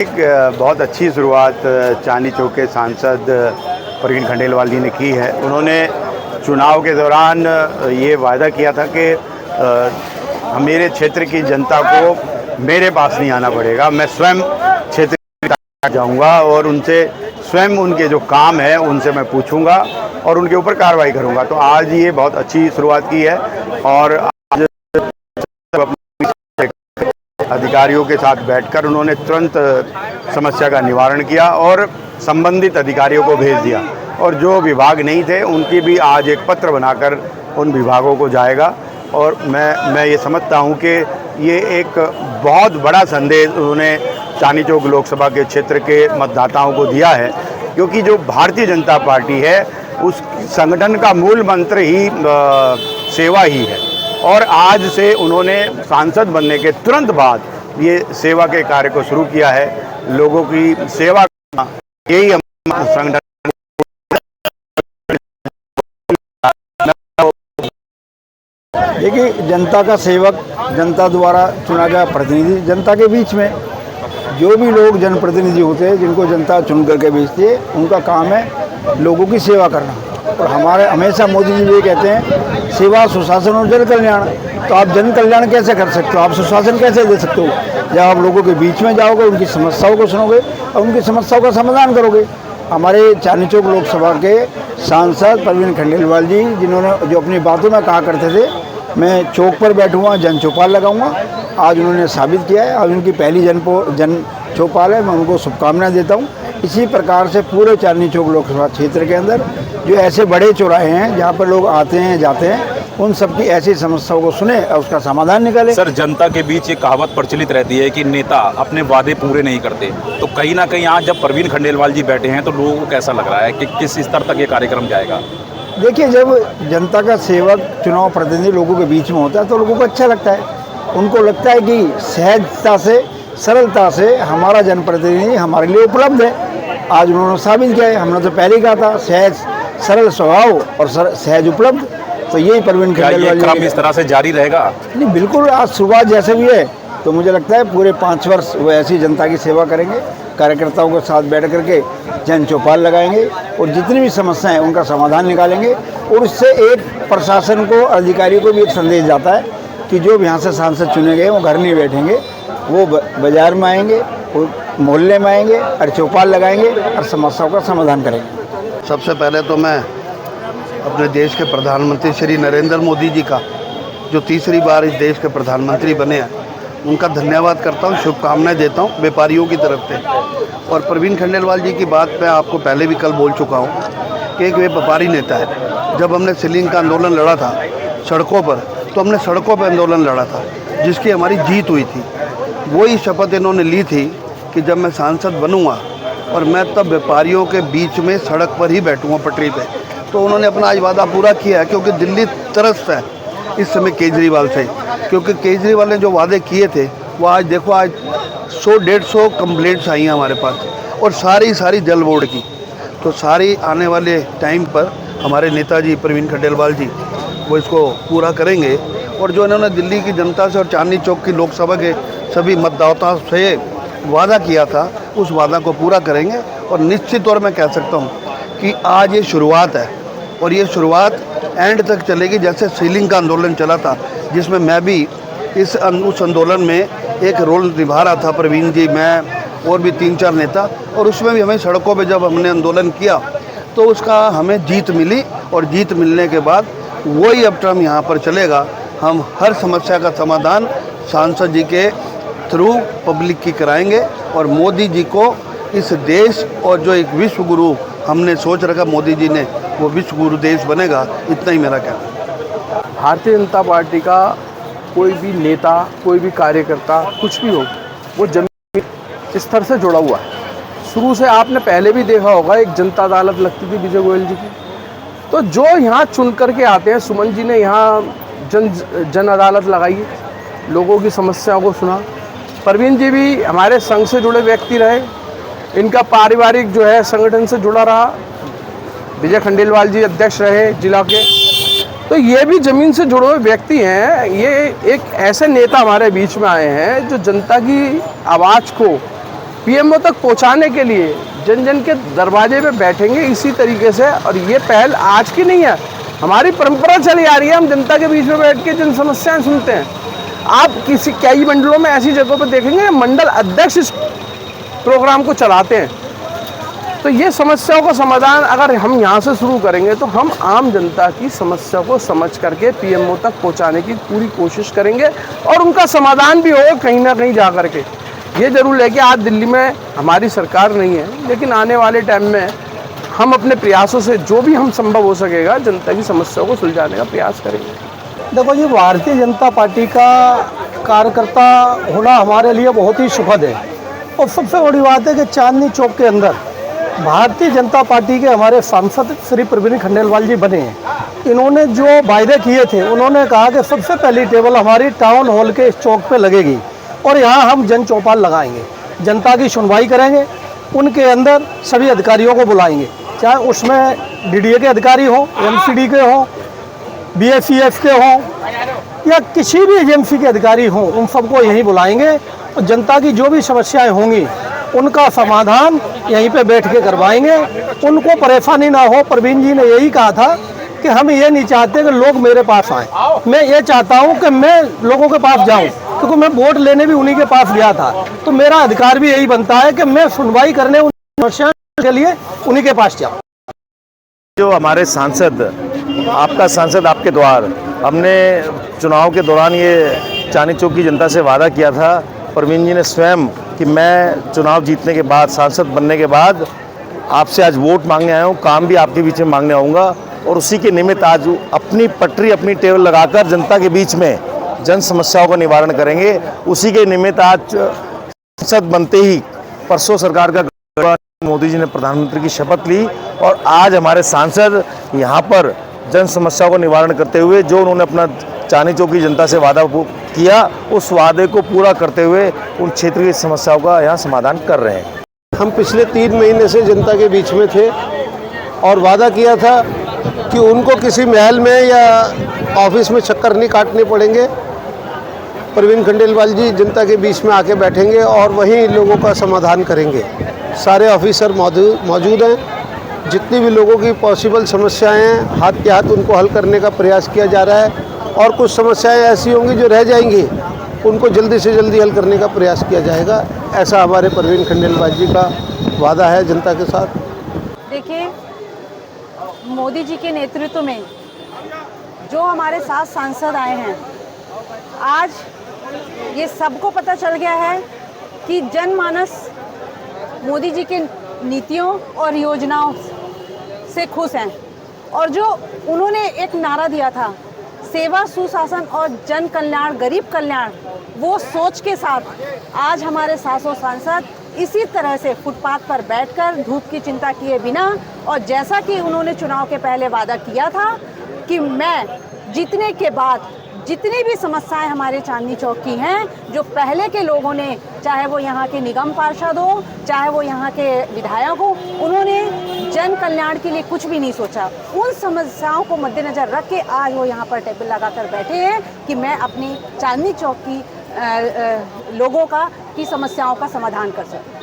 एक बहुत अच्छी शुरुआत चांदनी चौक के सांसद प्रवीण खंडेलवाल जी ने की है। उन्होंने चुनाव के दौरान ये वादा किया था कि मेरे क्षेत्र की जनता को मेरे पास नहीं आना पड़ेगा, मैं स्वयं क्षेत्र में जाऊंगा और उनसे स्वयं उनके जो काम है उनसे मैं पूछूंगा और उनके ऊपर कार्रवाई करूंगा। तो आज ये बहुत अच्छी शुरुआत की है और आज अधिकारियों के साथ बैठकर उन्होंने तुरंत समस्या का निवारण किया और संबंधित अधिकारियों को भेज दिया और जो विभाग नहीं थे उनकी भी आज एक पत्र बनाकर उन विभागों को जाएगा। और मैं ये समझता हूँ कि ये एक बहुत बड़ा संदेश उन्होंने चांदनी चौक लोकसभा के क्षेत्र के मतदाताओं को दिया है, क्योंकि जो भारतीय जनता पार्टी है उस संगठन का मूल मंत्र ही सेवा ही है और आज से उन्होंने सांसद बनने के तुरंत बाद ये सेवा के कार्य को शुरू किया है। लोगों की सेवा करना यही हमारा संगठन। देखिए, जनता का सेवक, जनता द्वारा चुना गया प्रतिनिधि, जनता के बीच में जो भी लोग जनप्रतिनिधि होते हैं जिनको जनता चुन करके भेजती है, उनका काम है लोगों की सेवा करना। और हमारे हमेशा मोदी जी ये कहते हैं सेवा, सुशासन और जन कल्याण। तो आप जन कल्याण कैसे कर सकते हो, आप सुशासन कैसे दे सकते हो? जब आप लोगों के बीच में जाओगे, उनकी समस्याओं को सुनोगे और उनकी समस्याओं का समाधान करोगे। हमारे चांदनी चौक लोकसभा के सांसद प्रवीण खंडेलवाल जी, जिन्होंने जो अपनी बातों में कहा करते थे मैं चौक पर बैठूंगा, जन चौपाल लगाऊंगा, आज उन्होंने साबित किया है। आज उनकी पहली जन चौपाल है, मैं उनको शुभकामनाएं देता हूं। इसी प्रकार से पूरे चांदनी चौक लोकसभा क्षेत्र के अंदर जो ऐसे बड़े चौराहे हैं जहां पर लोग आते हैं जाते हैं, उन सबकी ऐसी समस्याओं को सुने और उसका समाधान निकाले। सर, जनता के बीच ये कहावत प्रचलित रहती है कि नेता अपने वादे पूरे नहीं करते, तो कहीं ना कहीं आज जब प्रवीण खंडेलवाल जी बैठे हैं तो लोगों को कैसा लग रहा है कि किस स्तर तक ये कार्यक्रम जाएगा? देखिए, जब जनता का सेवक, चुनाव प्रतिनिधि लोगों के बीच में होता है तो लोगों को अच्छा लगता है। उनको लगता है कि सहजता से, सरलता से हमारा जनप्रतिनिधि हमारे लिए उपलब्ध है। आज उन्होंने साबित किया है। हमने तो पहले ही कहा था सहज, सरल स्वभाव और सहज उपलब्ध। तो यही प्रवीण खंडेलवाल जी इस तरह से जारी रहेगा? नहीं, बिल्कुल। आज शुरुआत जैसे भी है तो मुझे लगता है पूरे 5 वर्ष वो ऐसी जनता की सेवा करेंगे, कार्यकर्ताओं के साथ बैठ करके जन चौपाल लगाएंगे और जितनी भी समस्याएं हैं उनका समाधान निकालेंगे। और इससे एक प्रशासन को, अधिकारियों को भी एक संदेश जाता है कि जो यहाँ से सांसद चुने गए वो घर नहीं बैठेंगे, वो बाजार में आएंगे, वो मोहल्ले में आएंगे और चौपाल लगाएंगे और समस्याओं का समाधान करेंगे। सबसे पहले तो मैं अपने देश के प्रधानमंत्री श्री नरेंद्र मोदी जी का, जो तीसरी बार इस देश के प्रधानमंत्री बने हैं, उनका धन्यवाद करता हूं, शुभकामनाएं देता हूं व्यापारियों की तरफ से। और प्रवीण खंडेलवाल जी की बात मैं आपको पहले भी कल बोल चुका हूं कि एक वे व्यापारी नेता है। जब हमने सीलिंग का आंदोलन लड़ा था सड़कों पर, तो हमने सड़कों पर आंदोलन लड़ा था जिसकी हमारी जीत हुई थी। वही शपथ इन्होंने ली थी कि जब मैं सांसद बनूंगा और मैं तब व्यापारियों के बीच में सड़क पर ही बैठूंगा, पटरी पे। तो उन्होंने अपना आज वादा पूरा किया है, क्योंकि दिल्ली तरस है इस समय केजरीवाल से, क्योंकि केजरीवाल ने जो वादे किए थे वो आज देखो, आज 100-150 कंप्लेंट्स आई हैं हमारे पास और सारी जल बोर्ड की। तो सारी आने वाले टाइम पर हमारे नेताजी प्रवीण खंडेलवाल जी वो इसको पूरा करेंगे। और जो इन्होंने दिल्ली की जनता से और चांदनी चौक की लोकसभा के सभी मतदाताओं से वादा किया था, उस वादा को पूरा करेंगे। और निश्चित तौर मैं कह सकता हूँ कि आज ये शुरुआत है और ये शुरुआत एंड तक चलेगी। जैसे सीलिंग का आंदोलन चला था, जिसमें मैं भी उस आंदोलन में एक रोल निभा रहा था, प्रवीण जी, मैं और भी 3-4 नेता, और उसमें भी हमें सड़कों पे जब हमने आंदोलन किया तो उसका हमें जीत मिली। और जीत मिलने के बाद वही अब टर्म यहाँ पर चलेगा। हम हर समस्या का समाधान सांसद जी के थ्रू पब्लिक की कराएंगे और मोदी जी को इस देश और जो एक विश्व गुरु हमने सोच रखा मोदी जी ने, वो विश्व गुरु देश बनेगा। इतना ही मेरा कहना है। भारतीय जनता पार्टी का कोई भी नेता, कोई भी कार्यकर्ता, कुछ भी हो, वो जमीन स्तर से जुड़ा हुआ है। शुरू से आपने पहले भी देखा होगा, एक जनता अदालत लगती थी विजय गोयल जी की, तो जो यहाँ चुन करके आते हैं, सुमन जी ने यहाँ जन अदालत लगाई, लोगों की समस्याओं को सुना। प्रवीण जी भी हमारे संघ से जुड़े व्यक्ति रहे, इनका पारिवारिक जो है संगठन से जुड़ा रहा। विजय खंडेलवाल जी अध्यक्ष रहे जिला के, तो ये भी ज़मीन से जुड़े हुए व्यक्ति हैं। ये एक ऐसे नेता हमारे बीच में आए हैं जो जनता की आवाज़ को पीएमओ तक पहुंचाने के लिए जन जन के दरवाजे पे बैठेंगे इसी तरीके से। और ये पहल आज की नहीं है, हमारी परंपरा चली आ रही है। हम जनता के बीच में बैठ के जन समस्याएं सुनते हैं। आप किसी कई मंडलों में ऐसी जगहों पर देखेंगे मंडल अध्यक्ष इस प्रोग्राम को चलाते हैं। तो ये समस्याओं का समाधान अगर हम यहाँ से शुरू करेंगे तो हम आम जनता की समस्या को समझ करके पीएमओ तक पहुँचाने की पूरी कोशिश करेंगे और उनका समाधान भी होगा कहीं ना कहीं जा करके। ये जरूर है कि आज दिल्ली में हमारी सरकार नहीं है, लेकिन आने वाले टाइम में हम अपने प्रयासों से जो भी हम संभव हो सकेगा जनता की समस्याओं को सुलझाने का प्रयास करेंगे। देखो, ये भारतीय जनता पार्टी का कार्यकर्ता होना हमारे लिए बहुत ही सुखद है। और सबसे बड़ी बात है कि चांदनी चौक के अंदर भारतीय जनता पार्टी के हमारे सांसद श्री प्रवीण खंडेलवाल जी बने हैं। इन्होंने जो वायदे किए थे, उन्होंने कहा कि सबसे पहली टेबल हमारी टाउन हॉल के इस चौक पे लगेगी और यहाँ हम जन चौपाल लगाएंगे, जनता की सुनवाई करेंगे, उनके अंदर सभी अधिकारियों को बुलाएंगे, चाहे उसमें डीडीए के अधिकारी हों, एमसीडी के हों, बीएसईएफ के हों या किसी भी एजेंसी के अधिकारी हों, उन सबको यहीं बुलाएंगे और जनता की जो भी समस्याएं होंगी उनका समाधान यहीं पे बैठ के करवाएंगे। उनको परेशानी ना हो। प्रवीण जी ने यही कहा था कि हम ये नहीं चाहते कि लोग मेरे पास आएँ, मैं ये चाहता हूँ कि मैं लोगों के पास जाऊँ, क्योंकि मैं वोट लेने भी उन्हीं के पास गया था। तो मेरा अधिकार भी यही बनता है कि मैं सुनवाई करने उन समस्याओं के लिए उन्हीं के पास जाऊँ। जो हमारे सांसद, आपका सांसद आपके द्वार, हमने चुनाव के दौरान ये चांदनी चौक की जनता से वादा किया था, प्रवीण जी ने स्वयं, कि मैं चुनाव जीतने के बाद, सांसद बनने के बाद आपसे आज वोट मांगने आया हूँ, काम भी आपके बीच में मांगने आऊँगा। और उसी के निमित्त आज अपनी पटरी, अपनी टेबल लगाकर जनता के बीच में जन समस्याओं का निवारण करेंगे। उसी के निमित्त आज सांसद बनते ही परसों सरकार का मोदी जी ने प्रधानमंत्री की शपथ ली और आज हमारे सांसद यहाँ पर जन समस्याओं का निवारण करते हुए जो उन्होंने अपना चांदनी चौक की जनता से वादा किया, उस वादे को पूरा करते हुए उन क्षेत्र की समस्याओं का यहाँ समाधान कर रहे हैं। हम पिछले 3 महीने से जनता के बीच में थे और वादा किया था कि उनको किसी महल में या ऑफिस में चक्कर नहीं काटने पड़ेंगे। प्रवीण खंडेलवाल जी जनता के बीच में आके बैठेंगे और वहीं लोगों का समाधान करेंगे। सारे ऑफिसर मौजूद हैं। जितनी भी लोगों की पॉसिबल समस्याएं हैं, हाथ के हाथ उनको हल करने का प्रयास किया जा रहा है। और कुछ समस्याएं ऐसी होंगी जो रह जाएंगी, उनको जल्दी से जल्दी हल करने का प्रयास किया जाएगा। ऐसा हमारे प्रवीण खंडेलवाल जी का वादा है जनता के साथ। देखिए, मोदी जी के नेतृत्व में जो हमारे 7 सांसद आए हैं, आज ये सबको पता चल गया है कि जनमानस मोदी जी के नीतियों और योजनाओं से खुश हैं। और जो उन्होंने एक नारा दिया था, सेवा, सुशासन और जन कल्याण, गरीब कल्याण, वो सोच के साथ आज हमारे 700 सांसद इसी तरह से फुटपाथ पर बैठकर धूप की चिंता किए बिना, और जैसा कि उन्होंने चुनाव के पहले वादा किया था कि मैं जीतने के बाद जितनी भी समस्याएं हमारे चांदनी चौक की हैं, जो पहले के लोगों ने, चाहे वो यहाँ के निगम पार्षद हो, चाहे वो यहाँ के विधायक हो, उन्होंने जन कल्याण के लिए कुछ भी नहीं सोचा। उन समस्याओं को मद्देनजर रख के आज वो यहाँ पर टेबल लगाकर बैठे हैं कि मैं अपनी चांदनी चौक की लोगों की समस्याओं का समाधान कर सकूं।